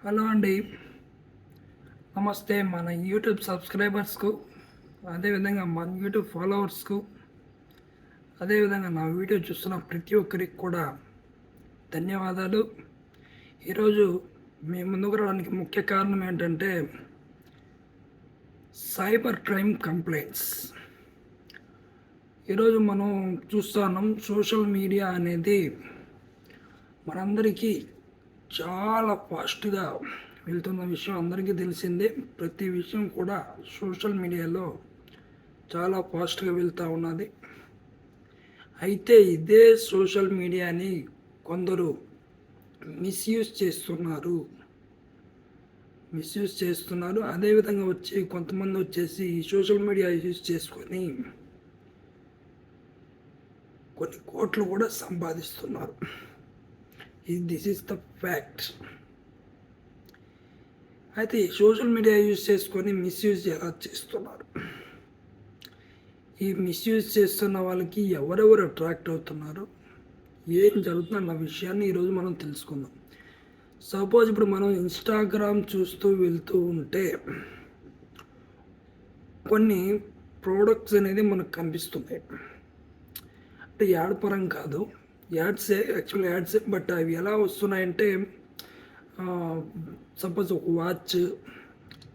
Hello అండి. నమస్తే. మన యూట్యూబ్ సబ్స్క్రైబర్స్కు, అదేవిధంగా మన యూట్యూబ్ ఫాలోవర్స్కు, అదేవిధంగా నా వీడియో చూస్తున్న ప్రతి ఒక్కరికి కూడా ధన్యవాదాలు. ఈరోజు మీ ముందుకు రావడానికి ముఖ్య కారణం ఏంటంటే సైబర్ క్రైమ్ కంప్లైంట్స్. ఈరోజు మనం చూస్తున్నాం, సోషల్ మీడియా అనేది మనందరికీ చాలా ఫాస్ట్గా వెళ్తున్న విషయం అందరికీ తెలిసిందే. ప్రతి విషయం కూడా సోషల్ మీడియాలో చాలా ఫాస్ట్గా వెళ్తూ ఉన్నది. అయితే ఇదే సోషల్ మీడియాని కొందరు మిస్యూజ్ చేస్తున్నారు. అదేవిధంగా కొంతమంది వచ్చేసి ఈ సోషల్ మీడియా యూజ్ చేసుకొని కొన్ని కోట్లు కూడా సంపాదిస్తున్నారు. This is the fact. అయితే ఈ సోషల్ మీడియా యూజ్ చేసుకొని మిస్యూజ్ ఎలా చేస్తున్నారు, ఈ మిస్యూజ్ చేస్తున్న వాళ్ళకి ఎవరెవరు అట్రాక్ట్ అవుతున్నారు, ఏం జరుగుతున్న విషయాన్ని ఈరోజు మనం తెలుసుకుందాం. సపోజ్ ఇప్పుడు మనం ఇన్స్టాగ్రామ్ చూస్తూ వెళ్తూ ఉంటే కొన్ని ప్రోడక్ట్స్ అనేది మనకు కనిపిస్తున్నాయి. అంటే యాడ్ పరం కాదు, యాక్చువల్ యాడ్సే. బట్ అవి ఎలా వస్తున్నాయంటే, సపోజ్ ఒక వాచ్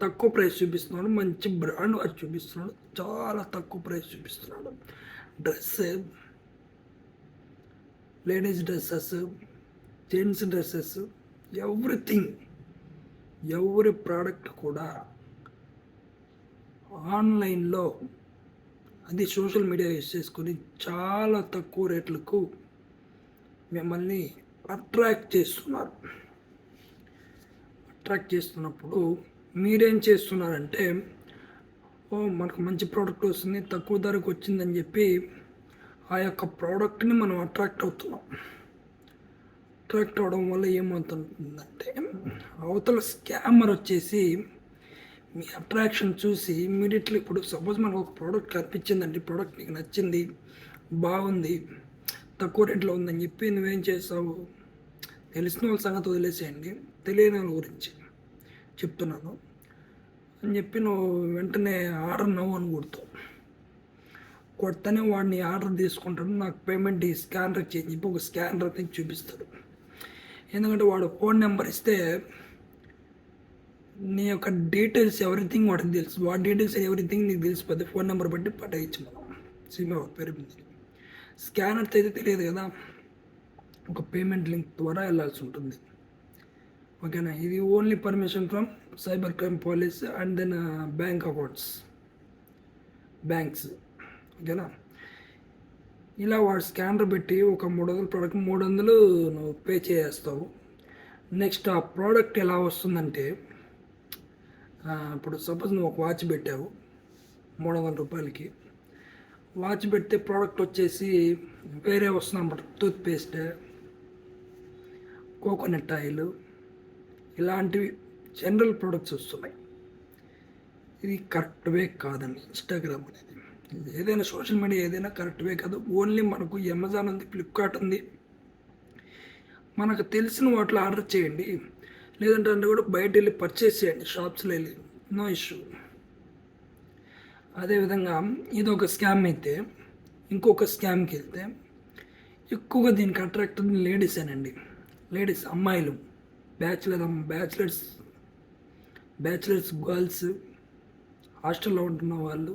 తక్కువ ప్రైస్ చూపిస్తున్నాడు, మంచి బ్రాండ్ వాచ్ చూపిస్తున్నాడు, చాలా తక్కువ ప్రైస్ చూపిస్తున్నాడు. Dress, ladies dresses, gents dresses, everything, ఎవరి ప్రోడక్ట్ కూడా ఆన్లైన్లో, అది సోషల్ మీడియా యూజ్ చేసుకొని చాలా తక్కువ రేట్లకు మిమ్మల్ని అట్రాక్ట్ చేస్తున్నప్పుడు మీరేం చేస్తున్నారంటే, మనకు మంచి ప్రోడక్ట్ వస్తుంది, తక్కువ ధరకు వచ్చిందని చెప్పి ఆ యొక్క ప్రోడక్ట్ని మనం అట్రాక్ట్ అవ్వడం వల్ల ఏమవుతుందంటే, అవతల స్కామర్ వచ్చేసి మీ అట్రాక్షన్ చూసి ఇమ్మీడియట్లీ, ఇప్పుడు సపోజ్ మనకు ఒక ప్రోడక్ట్ కనిపించిందండి, ప్రోడక్ట్ నీకు నచ్చింది, బాగుంది, తక్కువ రేట్లో ఉందని చెప్పి నువ్వేం చేస్తావు, తెలిసిన వాళ్ళ సంగతి వదిలేసేయండి, తెలియని వాళ్ళ గురించి చెప్తున్నాను అని చెప్పి నువ్వు వెంటనే ఆర్డర్ నవ్వు అని కొడతానే వాడిని ఆర్డర్ తీసుకుంటాడు. నాకు పేమెంట్ ఈ స్కానర్ చేసి చెప్పి ఒక స్కానర్ అయితే చూపిస్తాడు. ఎందుకంటే వాడు ఫోన్ నెంబర్ ఇస్తే నీ యొక్క డీటెయిల్స్ ఎవ్రీథింగ్ వాడికి తెలుసు, వాడి డీటెయిల్స్ ఎవ్రీథింగ్ నీకు తెలిసిపోతే ఫోన్ నెంబర్ బట్టి పట్టేయచ్చు మనం. సిమ్ పేరు స్కానర్తో అయితే తెలియదు కదా, ఒక పేమెంట్ లింక్ ద్వారా వెళ్ళాల్సి ఉంటుంది. ఓకేనా. ఇది only permission from cyber crime police and then banks. ఓకేనా. ఇలా వాడు స్కానర్ పెట్టి ఒక 300 ప్రోడక్ట్ 300 నువ్వు పే చేస్తావు. నెక్స్ట్ ఆ ప్రోడక్ట్ ఎలా వస్తుందంటే, ఇప్పుడు సపోజ్ నువ్వు ఒక వాచ్ పెట్టావు 300 రూపాయలకి. వాచ్ పెడితే ప్రోడక్ట్ వచ్చేసి వేరే వస్తుందన్నమాట. టూత్పేస్ట్, కోకోనట్ ఆయిల్, ఇలాంటివి జనరల్ ప్రోడక్ట్స్ వస్తున్నాయి. ఇది కరెక్ట్ వే కాదండి. ఇన్స్టాగ్రామ్ అనేది, ఏదైనా సోషల్ మీడియా ఏదైనా కరెక్ట్ వే కాదు. ఓన్లీ మనకు అమెజాన్ ఉంది, ఫ్లిప్కార్ట్ ఉంది, మనకు తెలిసిన వాటిలో ఆర్డర్ చేయండి. లేదంటే కూడా బయట వెళ్ళి పర్చేస్ చేయండి, షాప్స్లో వెళ్ళి, నో ఇష్యూ. అదేవిధంగా ఇది ఒక స్కామ్ అయితే, ఇంకొక స్కామ్కి వెళ్తే ఎక్కువగా దీనికి అట్రాక్ట్ అవుతుంది లేడీసేనండి. లేడీస్, అమ్మాయిలు, బ్యాచిలర్స్, గర్ల్స్, హాస్టల్లో ఉంటున్న వాళ్ళు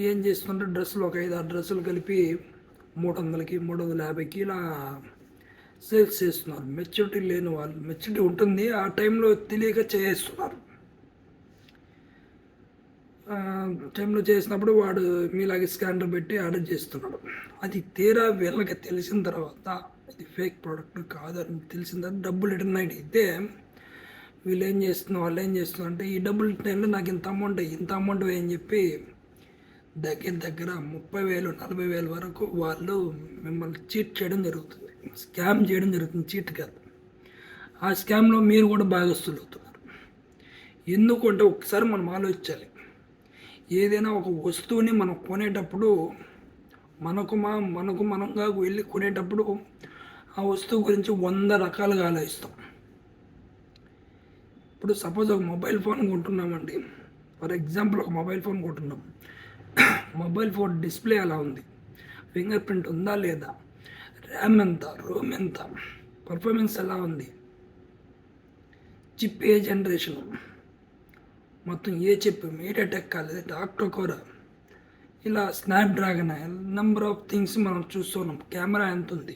ఏం చేస్తుంటే డ్రెస్సులు ఒక 5-6 డ్రెస్సులు కలిపి 300కి 350కి ఇలా సేల్స్ చేస్తున్నారు. మెచ్యూరిటీ లేని వాళ్ళు, మెచ్యూరిటీ ఉంటుంది ఆ టైంలో తెలియక చేస్తున్నారు. టైంలో చేసినప్పుడు వాడు మీలాగే స్కానర్ పెట్టి ఆర్డర్ చేస్తున్నాడు. అది తీరా వీళ్ళకి తెలిసిన తర్వాత ఇది ఫేక్ ప్రోడక్ట్ కాదని తెలిసిన తర్వాత డబ్బులు రిటర్న్ అయితే వాళ్ళు ఏం చేస్తున్నారు అంటే, ఈ డబ్బులు టైంలో నాకు ఇంత అమౌంట్ వేయని చెప్పి దగ్గర 30,000 40,000 వరకు వాళ్ళు మిమ్మల్ని చీట్ చేయడం జరుగుతుంది, స్కామ్ చేయడం జరుగుతుంది. చీట్ కాదు, ఆ స్కామ్లో మీరు కూడా భాగస్తులు అవుతున్నారు. ఎందుకంటే ఒకసారి మనం ఆలోచించాలి. ఏదైనా ఒక వస్తువుని మనం కొనేటప్పుడు మనంగా వెళ్ళి కొనేటప్పుడు ఆ వస్తువు గురించి 100 రకాలుగా ఆలోచిస్తాం. ఇప్పుడు సపోజ్ ఒక మొబైల్ ఫోన్ కొంటున్నామండి. ఫర్ ఎగ్జాంపుల్ ఒక మొబైల్ ఫోన్ కొంటున్నాం. మొబైల్ ఫోన్ డిస్ప్లే ఎలా ఉంది, ఫింగర్ ప్రింట్ ఉందా లేదా, ర్యామ్ ఎంత, రోమ్ ఎంత, పర్ఫార్మెన్స్ ఎలా ఉంది, చిప్ ఏ జనరేషను, మొత్తం ఏ చిప్, మీడియాటెక్ కాలేదు ఆక్టోకోరా, ఇలా స్నాప్డ్రాగన్, నెంబర్ ఆఫ్ థింగ్స్ మనం చూస్తున్నాం. కెమెరా ఎంత ఉంది,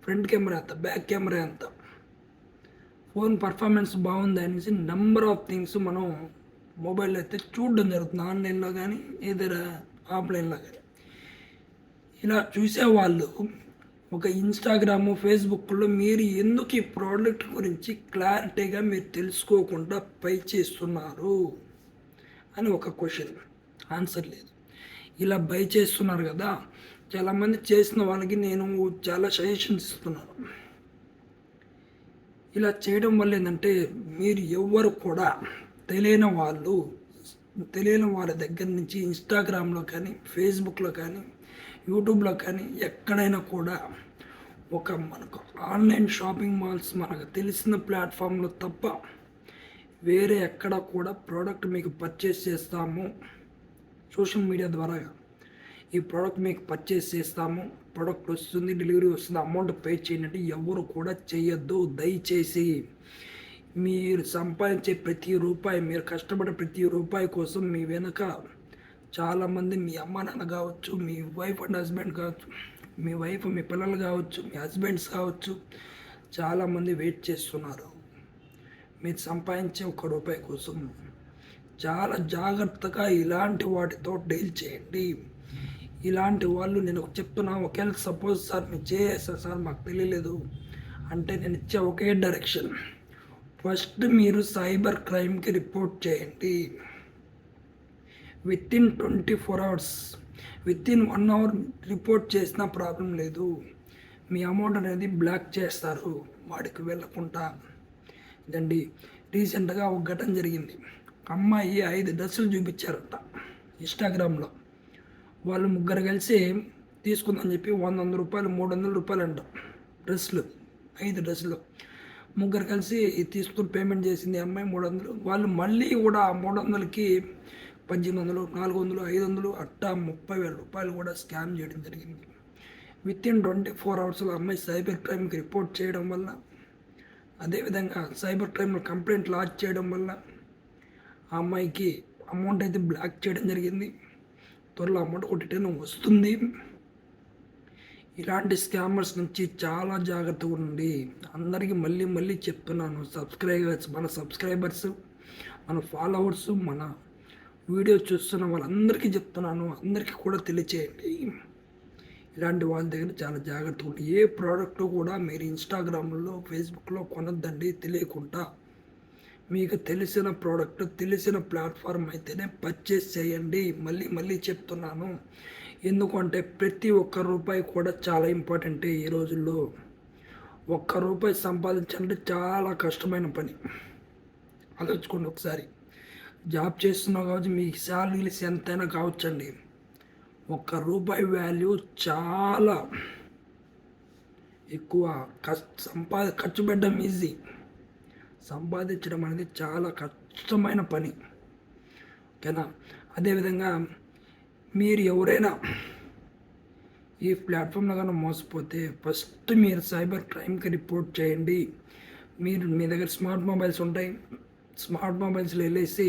ఫ్రంట్ కెమెరా ఎంత, బ్యాక్ కెమెరా ఎంత, ఫోన్ పర్ఫార్మెన్స్ బాగుంది అనేసి నెంబర్ ఆఫ్ థింగ్స్ మనం మొబైల్ అయితే చూడడం జరుగుతుంది. ఆన్లైన్లో కానీ ఏదైనా ఆఫ్లైన్లో కానీ. ఇలా చూసేవాళ్ళు ఒక ఇన్స్టాగ్రాము, ఫేస్బుక్లో మీరు ఎందుకు ఈ ప్రోడక్ట్ గురించి క్లారిటీగా మీరు తెలుసుకోకుండా పై చేస్తున్నారు అని ఒక క్వశ్చన్, ఆన్సర్ లేదు. ఇలా బై చేస్తున్నారు కదా, చాలామంది చేసిన వాళ్ళకి నేను చాలా సజెషన్స్ ఇస్తున్నాను. ఇలా చేయడం వల్ల ఏంటంటే మీరు ఎవ్వరు కూడా తెలియని వాళ్ళ దగ్గర నుంచి ఇన్స్టాగ్రామ్లో కానీ, ఫేస్బుక్లో కానీ, యూట్యూబ్లో కానీ ఎక్కడైనా కూడా మనకు ఆన్లైన్ షాపింగ్ మాల్స్ మనకు తెలిసిన ప్లాట్ఫామ్లో తప్ప వేరే ఎక్కడ కూడా ప్రోడక్ట్ మీకు పర్చేస్ చేస్తాము, సోషల్ మీడియా ద్వారా ఈ ప్రోడక్ట్ మీకు పర్చేస్ చేస్తాము, ప్రోడక్ట్ వస్తుంది, డెలివరీ వస్తుంది, అమౌంట్ పే చేయండి ఎవరు కూడా చేయొద్దు. దయచేసి మీరు సంపాదించే ప్రతి రూపాయి, మీరు కష్టపడే ప్రతి రూపాయి కోసం మీ వెనుక చాలామంది, మీ అమ్మ నాన్న కావచ్చు, మీ వైఫ్ అండ్ హస్బెండ్ కావచ్చు, మీ పిల్లలు కావచ్చు, మీ హస్బెండ్స్ కావచ్చు, చాలామంది వెయిట్ చేస్తున్నారు మీరు సంపాదించే ఒక రూపాయి కోసం. చాలా జాగ్రత్తగా ఇలాంటి వాటితో డీల్ చేయండి. ఇలాంటి వాళ్ళు నేను చెప్తున్నా, ఒకవేళ సపోజ్ సార్ మీరు చేసేస్తారు సార్ మాకు తెలియలేదు అంటే నేను ఇచ్చే ఒకే డైరెక్షన్, ఫస్ట్ మీరు సైబర్ క్రైమ్కి రిపోర్ట్ చేయండి. Within 24 hours, within 1 hour report చేసినా ప్రాబ్లం లేదు. మీ అమౌంట్ అనేది బ్లాక్ చేస్తారు వాడికి వెళ్ళకుండా. ఇదండి రీసెంట్గా ఒక ఘటన జరిగింది. అమ్మాయి 5 డ్రెస్సులు చూపించారట ఇన్స్టాగ్రామ్లో. వాళ్ళు ముగ్గురు కలిసి తీసుకుందని చెప్పి 100 రూపాయలు, 300 రూపాయలు అంట డ్రెస్సులు, 5 డ్రెస్సులు. ముగ్గురు కలిసి తీసుకుని పేమెంట్ చేసింది అమ్మాయి 300. వాళ్ళు మళ్ళీ కూడా ఆ 300కి 1800, 400, 500 అట్టా 30,000 రూపాయలు కూడా స్కామ్ చేయడం జరిగింది. వితిన్ 24 hours అమ్మాయి సైబర్ క్రైమ్కి రిపోర్ట్ చేయడం వల్ల, అదేవిధంగా సైబర్ క్రైమ్లో కంప్లైంట్ లాడ్జ్ చేయడం వల్ల ఆ అమ్మాయికి అమౌంట్ అయితే బ్లాక్ చేయడం జరిగింది. త్వరలో అమౌంట్ కొట్టేటైనా వస్తుంది. ఇలాంటి స్కామర్స్ నుంచి చాలా జాగ్రత్తగా ఉండండి. అందరికీ మళ్ళీ చెప్తున్నాను, మన సబ్స్క్రైబర్స్, మన ఫాలోవర్స్, మన వీడియో చూస్తున్న వాళ్ళందరికీ చెప్తున్నాను, అందరికీ కూడా తెలియచేయండి. ఇలాంటి వాళ్ళ దగ్గర చాలా జాగ్రత్తగా ఉంటుంది. ఏ ప్రోడక్ట్ కూడా మీరు ఇన్స్టాగ్రామ్లో, ఫేస్బుక్లో కొనొద్దండి తెలియకుండా. మీకు తెలిసిన ప్రోడక్ట్, తెలిసిన ప్లాట్ఫామ్ అయితేనే పర్చేస్ చేయండి. మళ్ళీ చెప్తున్నాను, ఎందుకంటే ప్రతి ఒక్క రూపాయి కూడా చాలా ఇంపార్టెంటే. ఈ రోజుల్లో 1 రూపాయి సంపాదించాలంటే చాలా కష్టమైన పని. ఆలోచించుకోండి ఒకసారి. జాబ్ చేస్తున్నావు కావచ్చు, మీ శాలరీస్ ఎంతైనా కావచ్చండి, 1 రూపాయి వాల్యూ చాలా ఎక్కువ. ఖర్చు పెట్టడం ఈజీ, సంపాదించడం అనేది చాలా కష్టమైన పని, ఓకేనా? అదేవిధంగా మీరు ఎవరైనా ఈ ప్లాట్ఫామ్లో కానీ మోసపోతే ఫస్ట్ మీరు సైబర్ క్రైమ్కి రిపోర్ట్ చేయండి. మీ దగ్గర స్మార్ట్ మొబైల్స్ ఉంటాయి, స్మార్ట్ మొబైల్స్లో వెళ్ళేసి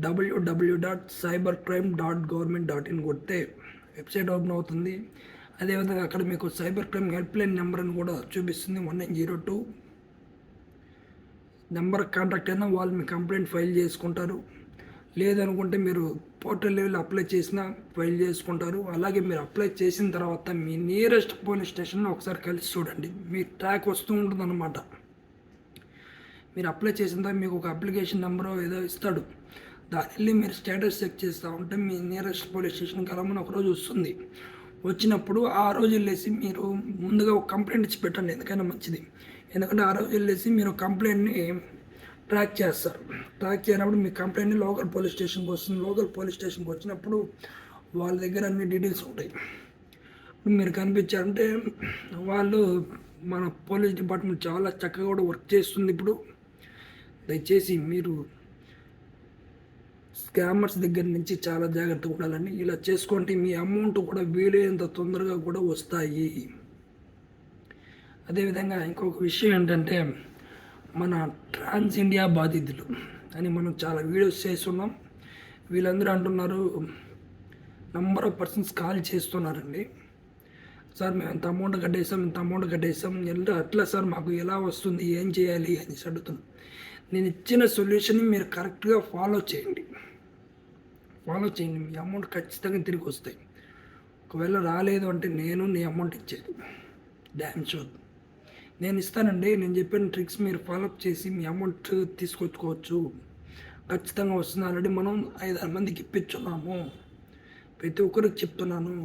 www.cybercrime.government.in కొడితే వెబ్సైట్ ఓపెన్ అవుతుంది. అదేవిధంగా అక్కడ మీకు సైబర్ క్రైమ్ హెల్ప్లైన్ నెంబర్ అని కూడా చూపిస్తుంది, 1902 నెంబర్ కాంటాక్ట్ అయినా వాళ్ళు మీ కంప్లైంట్ ఫైల్ చేసుకుంటారు. లేదనుకుంటే మీరు పోర్టల్ లెవెల్ అప్లై చేసినా ఫైల్ చేసుకుంటారు. అలాగే మీరు అప్లై చేసిన తర్వాత మీ నియరెస్ట్ పోలీస్ స్టేషన్లో ఒకసారి కలిసి చూడండి, మీ ట్రాక్ వస్తూ ఉంటుందన్నమాట. మీరు అప్లై చేసిన తర్వాత మీకు ఒక అప్లికేషన్ నెంబర్ ఏదో ఇస్తాడు, దాని వెళ్ళి మీరు స్టేటస్ చెక్ చేస్తూ ఉంటే మీ నియరెస్ట్ పోలీస్ స్టేషన్కి వెళ్ళమని ఒకరోజు వస్తుంది. వచ్చినప్పుడు ఆ రోజు వెళ్ళేసి మీరు ముందుగా ఒక కంప్లైంట్ ఇచ్చి పెట్టండి, ఎందుకైనా మంచిది. ఎందుకంటే ఆ రోజు వెళ్ళేసి మీరు కంప్లైంట్ని ట్రాక్ చేస్తారు. ట్రాక్ చేయనప్పుడు మీ కంప్లైంట్ని లోకల్ పోలీస్ స్టేషన్కి వస్తుంది. లోకల్ పోలీస్ స్టేషన్కి వచ్చినప్పుడు వాళ్ళ దగ్గర అన్ని డీటెయిల్స్ ఉంటాయి. ఇప్పుడు మీరు కనిపించారంటే వాళ్ళు, మన పోలీస్ డిపార్ట్మెంట్ చాలా చక్కగా కూడా వర్క్ చేస్తుంది. ఇప్పుడు దయచేసి మీరు స్కామర్స్ దగ్గర నుంచి చాలా జాగ్రత్తగా ఉండాలండి. ఇలా చేసుకుంటే మీ అమౌంట్ కూడా వీలైనంత తొందరగా కూడా వస్తాయి. అదేవిధంగా ఇంకొక విషయం ఏంటంటే మన ట్రాన్స్ ఇండియా బాధితులు అని మనం చాలా వీడియోస్ చేస్తున్నాం. వీళ్ళందరూ అంటున్నారు, నంబర్ ఆఫ్ పర్సన్స్ కాల్ చేస్తున్నారండి, సార్ మేము ఇంత అమౌంట్ కట్టేసాం అట్లా సార్ మాకు ఎలా వస్తుంది, ఏం చేయాలి అని అడుగుతున్నాం. నేను ఇచ్చిన సొల్యూషన్ని మీరు కరెక్ట్గా ఫాలో చేయండి. మీ అమౌంట్ ఖచ్చితంగా తిరిగి వస్తాయి. ఒకవేళ రాలేదు అంటే నీ అమౌంట్ ఇచ్చేది డ్యామ్ షూర్ నేను ఇస్తానండి. నేను చెప్పిన ట్రిక్స్ మీరు ఫాలోఅప్ చేసి మీ అమౌంట్ తీసుకొచ్చుకోవచ్చు. ఖచ్చితంగా వస్తుంది. ఆల్రెడీ మనం 5-6 మందికి ఇప్పించున్నాము. ప్రతి ఒక్కరికి చెప్తున్నాను,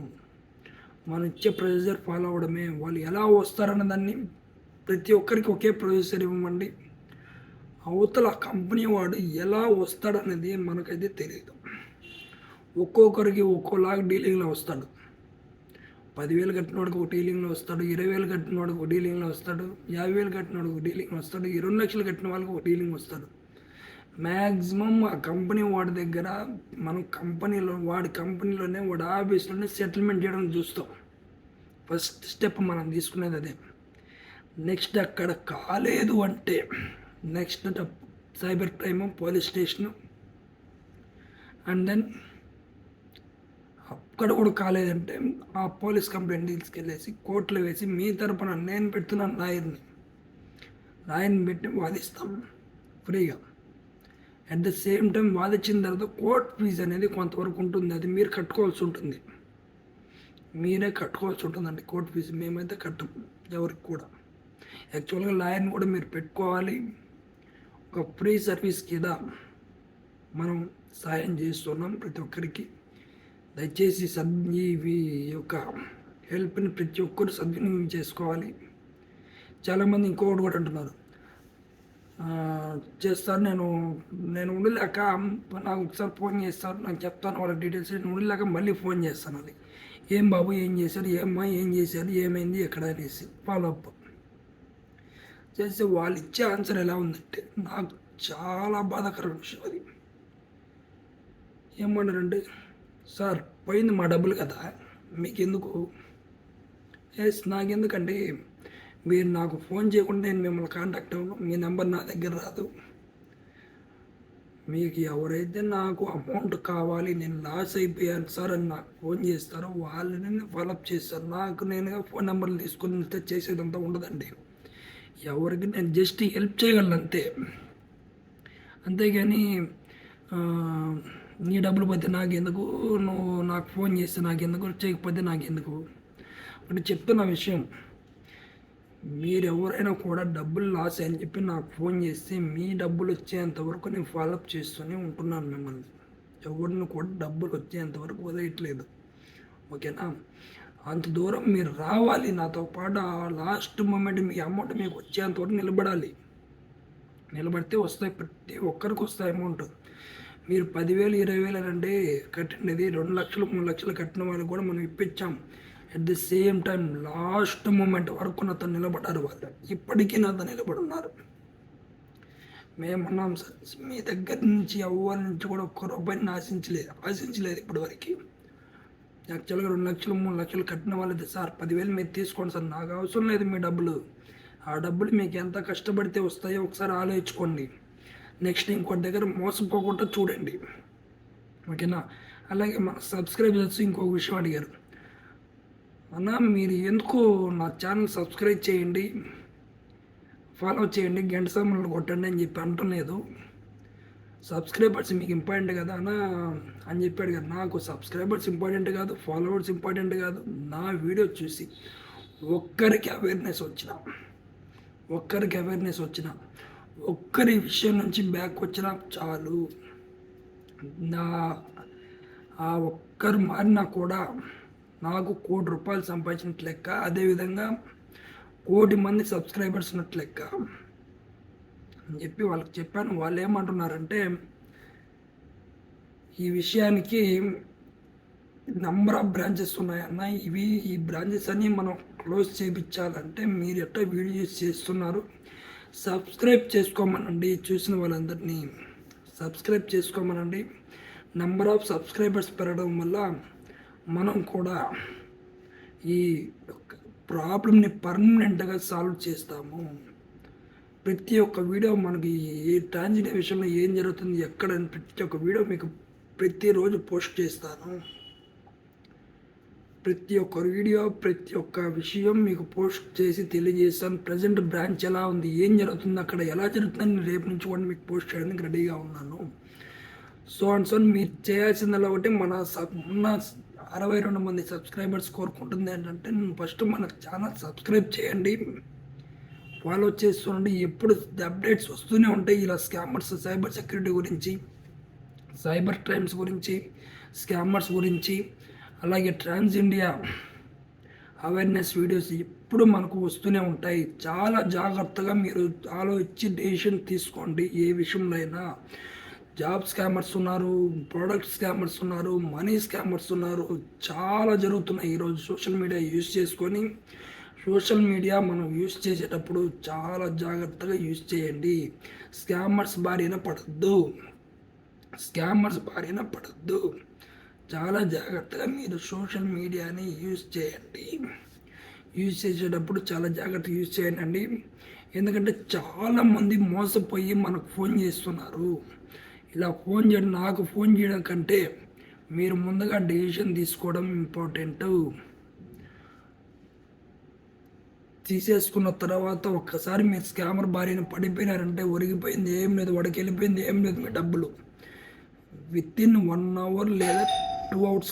మనం ఇచ్చే ప్రొసీజర్ ఫాలో అవ్వడమే. వాళ్ళు ఎలా వస్తారన్న దాన్ని ప్రతి ఒక్కరికి ఒకే ప్రొసీజర్ ఇవ్వమండి. అవతల కంపెనీ వాడు ఎలా వస్తాడనేది మనకైతే తెలియదు. ఒక్కొక్కరికి ఒక్కోలాగా డీలింగ్లో వస్తాడు. 10,000 కట్టినవాడికి ఒక డీలింగ్లో వస్తాడు, 20,000 కట్టినవాడికి ఒక డీలింగ్లో వస్తాడు, 50,000 కట్టినవాడికి ఒక డీలింగ్ వస్తాడు, 2 లక్షలు కట్టిన వాళ్ళకి ఒక డీలింగ్ వస్తాడు. మ్యాక్సిమం ఆ కంపెనీ వాడి దగ్గర మనం వాడి కంపెనీలోనే వాడి ఆఫీస్లోనే సెటిల్మెంట్ చేయడం చూస్తాం. ఫస్ట్ స్టెప్ మనం తీసుకునేది అదే. నెక్స్ట్ అక్కడ కాలేదు అంటే next cyber crime, police station, and then అక్కడ కూడా కాలేదంటే ఆ పోలీస్ కంప్లైంట్ తీసుకెళ్ళేసి కోర్టులో వేసి మీ తరపున నేను పెడుతున్నాను లాయర్ని పెట్టి వాదిస్తాం ఫ్రీగా. అట్ ద సేమ్ టైం వాదించిన తర్వాత కోర్ట్ ఫీజు అనేది కొంతవరకు ఉంటుంది. అది మీరు కట్టుకోవాల్సి ఉంటుంది. మీరే కట్టుకోవాల్సి ఉంటుందండి కోర్ట్ ఫీజు. మేమైతే కట్టం ఎవరికి కూడా. యాక్చువల్గా లాయర్ని కూడా మీరు పెట్టుకోవాలి. ఒక ఫ్రీ సర్వీస్ కింద మనం సాయం చేస్తున్నాం ప్రతి ఒక్కరికి. దయచేసి ఈ యొక్క హెల్ప్ని ప్రతి ఒక్కరు సద్వినియోగం చేసుకోవాలి. చాలామంది ఇంకొకటి కూడా అంటున్నారు, చేస్తాను నేను ఉండలేక నాకు ఒకసారి ఫోన్ చేస్తారు, నాకు చెప్తాను వాళ్ళ డీటెయిల్స్. నేను ఉండలేక మళ్ళీ ఫోన్ చేస్తాను. అది ఏం బాబు ఏం చేశారు, ఏమ్మా ఏం చేశారు, ఏమైంది ఎక్కడ అనేసి ఫాలోఅప్ చేస్తే వాళ్ళు ఇచ్చే ఆన్సర్ ఎలా ఉందంటే నాకు చాలా బాధాకరమైన విషయం. అది ఏమన్నారంటే, సార్ పోయింది మా డబ్బులు కదా, మీకెందుకు? నాకెందుకండి, మీరు నాకు ఫోన్ చేయకుండా నేను మిమ్మల్ని కాంటాక్ట్ అవ్వను, మీ నెంబర్ నా దగ్గర రాదు. మీకు ఎవరైతే నాకు అమౌంట్ కావాలి, నేను లాస్ అయిపోయాను సార్ అని నాకు ఫోన్ చేస్తారో వాళ్ళని ఫాలోఅప్ చేస్తారు. నాకు నేనుగా ఫోన్ నెంబర్లు తీసుకుని చేసేదంతా ఉండదండి. ఎవరికి నేను జస్ట్ హెల్ప్ చేయగలను అంతే. అంతేగాని నీ డబ్బులు పోతే నాకెందుకు, నువ్వు నాకు ఫోన్ చేస్తే నాకెందుకు, చేయకపోతే నాకెందుకు. ఒకటి చెప్తున్న విషయం, మీరు ఎవరైనా కూడా డబ్బులు లాస్ అని చెప్పి నాకు ఫోన్ చేస్తే మీ డబ్బులు వచ్చేంత వరకు నేను ఫాలోఅప్ చేస్తూనే ఉంటున్నాను మిమ్మల్ని. ఎవరిని కూడా డబ్బులు వచ్చేంత వరకు వదిలేయట్లేదు, ఓకేనా? అంత దూరం మీరు రావాలి నాతో పాటు. ఆ లాస్ట్ మూమెంట్ మీ అమౌంట్ మీకు వచ్చేంత వరకు నిలబడితే వస్తాయి. ప్రతి ఒక్కరికి వస్తాయి అమౌంట్. మీరు 10,000 20,000 అంటే కట్టినది 2 లక్షలు 3 లక్షలు కట్టిన వాళ్ళకి కూడా మనం ఇప్పించాం. At the same time last moment వరకు నాతో నిలబడ్డారు వాళ్ళు. ఇప్పటికీ నాతో నిలబడున్నారు. మేమన్నాం సార్, మీ దగ్గర నుంచి ఎవరి నుంచి కూడా ఒక్క రూపాయిని ఆశించలేదు ఇప్పటివరకు. యాక్చువల్గా 2 లక్షలు 3 లక్షలు కట్టిన వాళ్ళది, సార్ 10,000 మీరు తీసుకోండి సార్, నాకు అవసరం లేదు మీ డబ్బులు. ఆ డబ్బులు మీకు ఎంత కష్టపడితే వస్తాయో ఒకసారి ఆలోచించుకోండి. నెక్స్ట్ ఇంకోటి దగ్గర మోసపోకుండా చూడండి, ఓకేనా? అలాగే మన సబ్స్క్రైబర్స్ ఇంకొక విషయం అడిగారు, అన్న మీరు ఎందుకు నా ఛానల్ సబ్స్క్రైబ్ చేయండి, ఫాలో చేయండి, గంట సమయంలో కొట్టండి అని చెప్పి అంటలేదు. సబ్స్క్రైబర్స్ మీకు ఇంపార్టెంట్ కదా అన్న అని చెప్పాడు కదా. నాకు సబ్స్క్రైబర్స్ ఇంపార్టెంట్ కాదు, ఫాలోవర్స్ ఇంపార్టెంట్ కాదు. నా వీడియో చూసి ఒక్కరికి అవేర్నెస్ వచ్చిన ఒక్కరి విషయం నుంచి బ్యాక్ వచ్చినా చాలు. ఆ ఒక్కరు మారినా కూడా నాకు 1 కోటి రూపాయలు సంపాదించినట్లు లెక్క. అదేవిధంగా 1 కోటి మంది సబ్స్క్రైబర్స్ ఉన్నట్లు లెక్క అని చెప్పి వాళ్ళకి చెప్పాను. వాళ్ళు ఏమంటున్నారంటే, ఈ విషయానికి నంబర్ ఆఫ్ బ్రాంచెస్ ఉన్నాయన్న, ఈ బ్రాంచెస్ అన్నీ మనం క్లోజ్ చేయించాలంటే మీరు ఎట్లా వీడియోస్ చేస్తున్నారు, సబ్స్క్రైబ్ చేసుకోమనండి. చూసిన వాళ్ళందరినీ సబ్స్క్రైబ్ చేసుకోమనండి. నెంబర్ ఆఫ్ సబ్స్క్రైబర్స్ పెరగడం వల్ల మనం కూడా ఈ ప్రాబ్లమ్ని పర్మనెంట్గా సాల్వ్ చేస్తాము. ప్రతి ఒక్క వీడియో మనకి ఏ ట్రాన్స్జెండర్ విషయంలో ఏం జరుగుతుంది ఎక్కడ ప్రతి ఒక్క వీడియో మీకు ప్రతిరోజు పోస్ట్ చేస్తాను. ప్రతి ఒక్క వీడియో ప్రతి ఒక్క విషయం మీకు పోస్ట్ చేసి తెలియజేస్తాను. ప్రజెంట్ బ్రాంచ్ ఎలా ఉంది, ఏం జరుగుతుంది, అక్కడ ఎలా జరుగుతుందని రేపు నుంచి కూడా మీకు పోస్ట్ చేయడానికి రెడీగా ఉన్నాను. సో మీరు చేయాల్సిందల్లా ఒకటి ఉన్న 62 మంది సబ్స్క్రైబర్స్ కోరుకుంటుంది ఏంటంటే ఫస్ట్ మన ఛానల్ సబ్స్క్రైబ్ చేయండి, ఫాలో చేస్తుండండి. ఎప్పుడు అప్డేట్స్ వస్తూనే ఉంటాయి ఇలా స్కామర్స్, సైబర్ సెక్యూరిటీ గురించి, సైబర్ క్రైమ్స్ గురించి, స్కామర్స్ గురించి, అలాగే ట్రాన్స్ ఇండియా అవేర్నెస్ వీడియోస్ ఎప్పుడు మనకు వస్తూనే ఉంటాయి. చాలా జాగ్రత్తగా మీరు ఆలోచించి డెసిషన్ తీసుకోండి. ఏ విషయంలో అయినా జాబ్ స్కామర్స్ ఉన్నారు, ప్రోడక్ట్ స్కామర్స్ ఉన్నారు, మనీ స్కామర్స్ ఉన్నారు, చాలా జరుగుతున్నాయి. ఈరోజు సోషల్ మీడియా యూజ్ చేసుకొని సోషల్ మీడియా మనం యూజ్ చేసేటప్పుడు చాలా జాగ్రత్తగా యూజ్ చేయండి. స్కామర్స్ బారిన పడద్దు, చాలా జాగ్రత్తగా మీరు సోషల్ మీడియాని యూజ్ చేయండి. యూజ్ చేసేటప్పుడు చాలా జాగ్రత్తగా యూజ్ చేయండి. ఎందుకంటే చాలామంది మోసపోయి మనకు ఫోన్ చేస్తున్నారు. ఇలా నాకు ఫోన్ చేయడం కంటే మీరు ముందుగా డెసిషన్ తీసుకోవడం ఇంపార్టెంట్. తీసేసుకున్న తర్వాత ఒక్కసారి మీరు స్కామర్ బారిన పడిపోయినారంటే ఒరిగిపోయింది ఏం లేదు, వాడికి వెళ్ళిపోయింది ఏం లేదు. మీ డబ్బులు విత్ ఇన్ 1 hour లేదా 2 hours